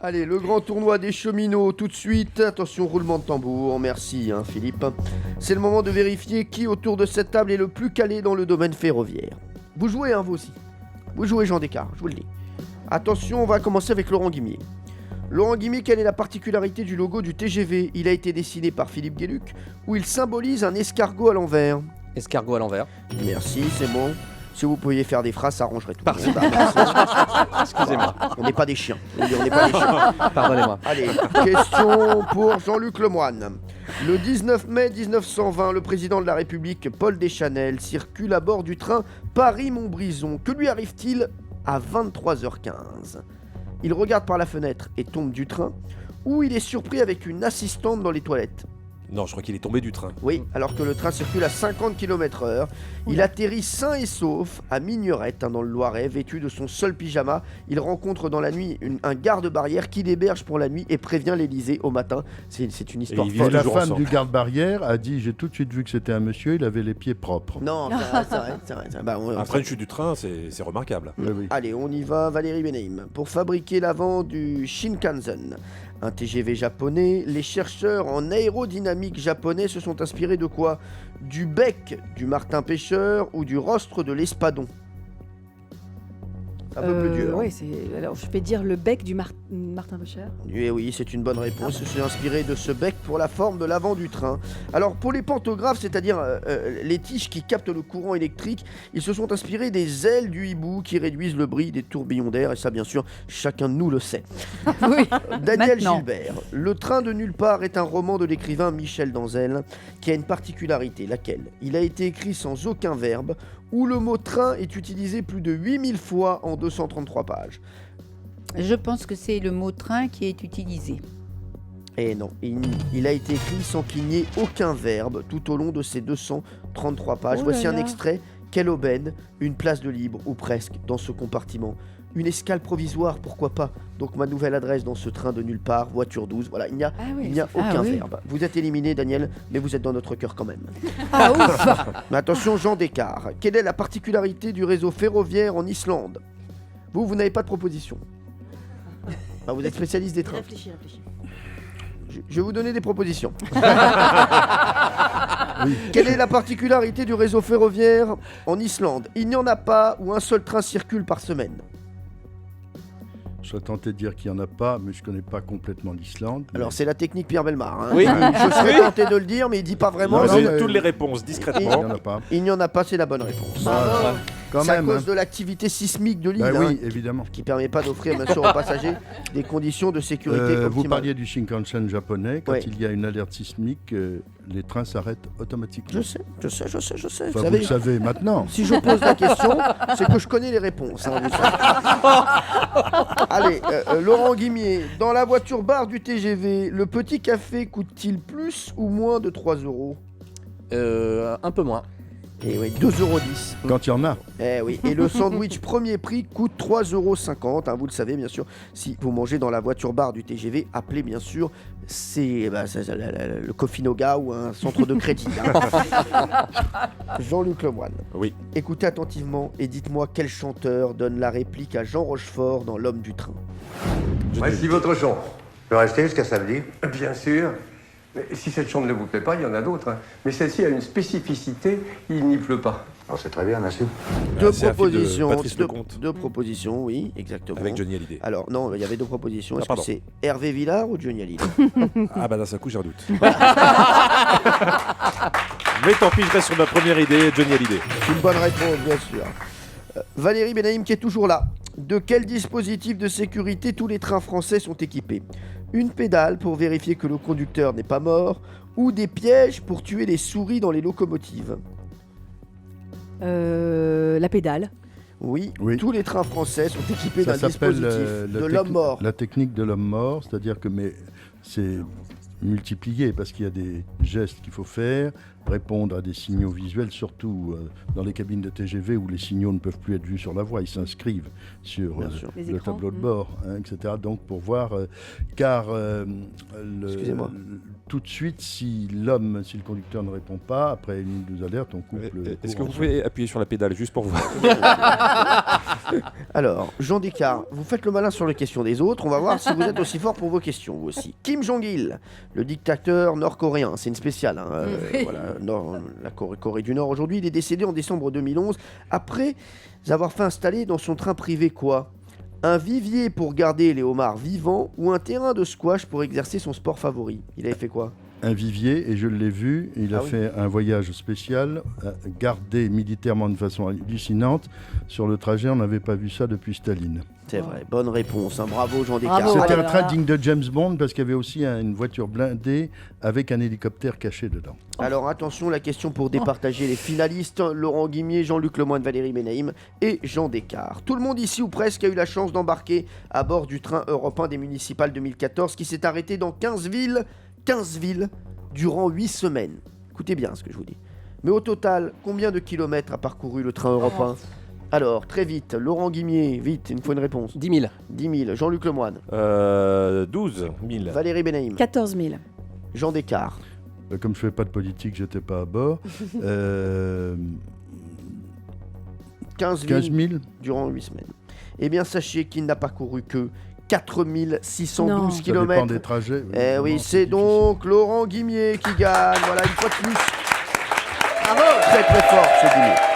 Allez, le grand tournoi des cheminots, tout de suite. Attention, roulement de tambour. Merci, Philippe. C'est le moment de vérifier qui, autour de cette table, est le plus calé dans le domaine ferroviaire. Vous jouez, vous aussi. Vous jouez Jean Descartes, je vous le dis. Attention, on va commencer avec Laurent Guimier. Laurent Guimier, quelle est la particularité du logo du TGV? Il a été dessiné par Philippe Gueluc, où il symbolise un escargot à l'envers. Escargot à l'envers. Merci, c'est bon. Si vous pouviez faire des phrases, ça arrangerait tout. Pardon. Excusez-moi. On n'est pas des chiens. On n'est pas des chiens. Pardonnez-moi. Allez, question pour Jean-Luc Lemoyne. Le 19 mai 1920, le président de la République, Paul Deschanel, circule à bord du train Paris-Montbrison. Que lui arrive-t-il à 23h15 ? Il regarde par la fenêtre et tombe du train, ou il est surpris avec une assistante dans les toilettes. Non, je crois qu'il est tombé du train. Oui, alors que le train circule à 50 km/h, il atterrit sain et sauf à Mignerette, dans le Loiret, vêtu de son seul pyjama. Il rencontre dans la nuit un garde-barrière qui l'héberge pour la nuit et prévient l'Élysée au matin. C'est une histoire Et ils folle. vivent La toujours femme ensemble. du garde-barrière a dit, j'ai tout de suite vu que c'était un monsieur, il avait les pieds propres. Non, c'est vrai. Bah, Après une chute du train, c'est remarquable. Oui, oui. Allez, on y va, Valérie Benaïm. Pour fabriquer l'avant du Shinkansen, un TGV japonais, les chercheurs en aérodynamique japonais se sont inspirés de quoi? Du bec du martin pêcheur ou du rostre de l'espadon? Un peu plus dur. Oui, alors je vais dire le bec du Martin Pêcheur. Eh oui, c'est une bonne réponse. Je suis inspiré de ce bec pour la forme de l'avant du train. Alors, pour les pantographes, c'est-à-dire les tiges qui captent le courant électrique, ils se sont inspirés des ailes du hibou qui réduisent le bruit des tourbillons d'air. Et ça, bien sûr, chacun de nous le sait. Oui. Daniel Maintenant. Gilbert. Le train de nulle part est un roman de l'écrivain Michel Danzel qui a une particularité, laquelle il a été écrit sans aucun verbe, où le mot train est utilisé plus de 8000 fois en 233 pages. Je pense que c'est le mot train qui est utilisé. Et non, il a été écrit sans qu'il n'y ait aucun verbe tout au long de ces 233 pages. Oh là Voici un là. extrait. Quelle aubaine, une place de libre, ou presque, dans ce compartiment. Une escale provisoire, pourquoi pas. Donc ma nouvelle adresse dans ce train de nulle part, voiture 12. Voilà, il n'y a, il n'y a aucun verbe. Vous êtes éliminé, Daniel, mais vous êtes dans notre cœur quand même. Ah ouf. Mais attention, Jean Descartes. Quelle est la particularité du réseau ferroviaire en Islande? Vous n'avez pas de proposition. Ah, vous êtes spécialiste des trains. Réfléchis. Je vais vous donner des propositions. Quelle est la particularité du réseau ferroviaire en Islande? Il n'y en a pas où un seul train circule par semaine. Je serais tenté de dire qu'il n'y en a pas, mais je ne connais pas complètement l'Islande. Alors c'est la technique Pierre Bellemare. Oui. Je serais tenté de le dire, mais il dit pas vraiment. Non, Vous avez mais- toutes les réponses Il discrètement. n'y en a pas. Il n'y en a pas, c'est la bonne réponse. Ah, quand C'est à même. cause de l'activité sismique de l'île, Bah oui, évidemment. qui permet pas d'offrir bien sûr aux passagers des conditions de sécurité Vous optimales. parliez du Shinkansen japonais. Quand Ouais. il y a une alerte sismique, les trains s'arrêtent automatiquement. Je sais. Vous Enfin, vous savez, le savez maintenant. si je pose la question, c'est que je connais les réponses. Vous savez. Allez, Laurent Guimier, dans la voiture bar du TGV, le petit café coûte-t-il plus ou moins de 3 €? Un peu moins. Eh oui, 2,10 €. Quand il y en a. Eh oui, et le sandwich premier prix coûte 3,50 €. Vous le savez, bien sûr, si vous mangez dans la voiture bar du TGV, appelez bien sûr le Coffee Noga ou un centre de crédit. Jean-Luc Lemoyne. Oui. Écoutez attentivement et dites-moi quel chanteur donne la réplique à Jean Rochefort dans L'Homme du Train. Voici votre chambre. Je peux rester jusqu'à samedi. Bien sûr. Mais si cette chambre ne vous plaît pas, il y en a d'autres. Mais celle-ci a une spécificité, il n'y pleut pas. Oh, c'est très bien, merci. Deux c'est un film de propositions. Patrice Lecomte. Deux propositions, oui, exactement. Avec Johnny Hallyday. Alors, non, il y avait deux propositions. Est-ce que pardon. c'est Hervé Villard ou Johnny Hallyday? Ah bah d'un seul coup, j'ai un doute. Mais tant pis, je reste sur ma première idée, Johnny Hallyday. C'est une bonne réponse, bien sûr. Valérie Benaïm qui est toujours là. De quel dispositif de sécurité tous les trains français sont équipés? Une pédale pour vérifier que le conducteur n'est pas mort ou des pièges pour tuer les souris dans les locomotives? La pédale. Oui, Oui. tous les trains français sont équipés Ça d'un s'appelle dispositif de l'homme mort. la technique de l'homme mort, c'est-à-dire que c'est multiplié parce qu'il y a des gestes qu'il faut faire répondre à des signaux visuels, surtout dans les cabines de TGV où les signaux ne peuvent plus être vus sur la voie. Ils s'inscrivent sur Bien sûr. Les le écrans. tableau de bord, hein, etc. Donc pour voir, car Excusez-moi. tout de suite, si le conducteur ne répond pas, après une ou deux alertes, on coupe le Est-ce que cours vous en pouvez appuyer sur la pédale juste pour voir? Alors, Jean Descartes, vous faites le malin sur les questions des autres. On va voir si vous êtes aussi fort pour vos questions, vous aussi. Kim Jong-il, le dictateur nord-coréen, c'est une spéciale. Hein, Oui. voilà, la Corée du Nord aujourd'hui, il est décédé en décembre 2011 après avoir fait installer dans son train privé quoi? Un vivier pour garder les homards vivants ou un terrain de squash pour exercer son sport favori? Il avait fait quoi? un vivier, et je l'ai vu, il a oui. fait un voyage spécial, gardé militairement de façon hallucinante. Sur le trajet, on n'avait pas vu ça depuis Staline. C'est vrai, bonne réponse. Hein. Bravo Jean Descartes. Bravo. C'était Oh là un train là. digne de James Bond parce qu'il y avait aussi une voiture blindée avec un hélicoptère caché dedans. Alors attention, la question pour départager les finalistes, Laurent Guimier, Jean-Luc Lemoyne, Valérie Benaïm et Jean Descartes. Tout le monde ici ou presque a eu la chance d'embarquer à bord du train européen des municipales 2014 qui s'est arrêté dans 15 villes durant 8 semaines. Écoutez bien ce que je vous dis. Mais au total, combien de kilomètres a parcouru le train européen? Alors, très vite, Laurent Guimier, vite, il me faut une réponse. 10 000. 10 000, Jean-Luc Lemoyne, 12 000. Valérie Benaïm, 14 000. Jean Descartes. Comme je ne fais pas de politique, j'étais pas à bord. 15 000, 15 000. durant 8 semaines. Eh bien, sachez qu'il n'a parcouru que 4 612 Non. Ça dépend km. des trajets. Eh Vraiment, oui, c'est difficile. donc Laurent Guimier qui gagne. Voilà, une fois de plus. Bravo. Très très fort, ce Guimier.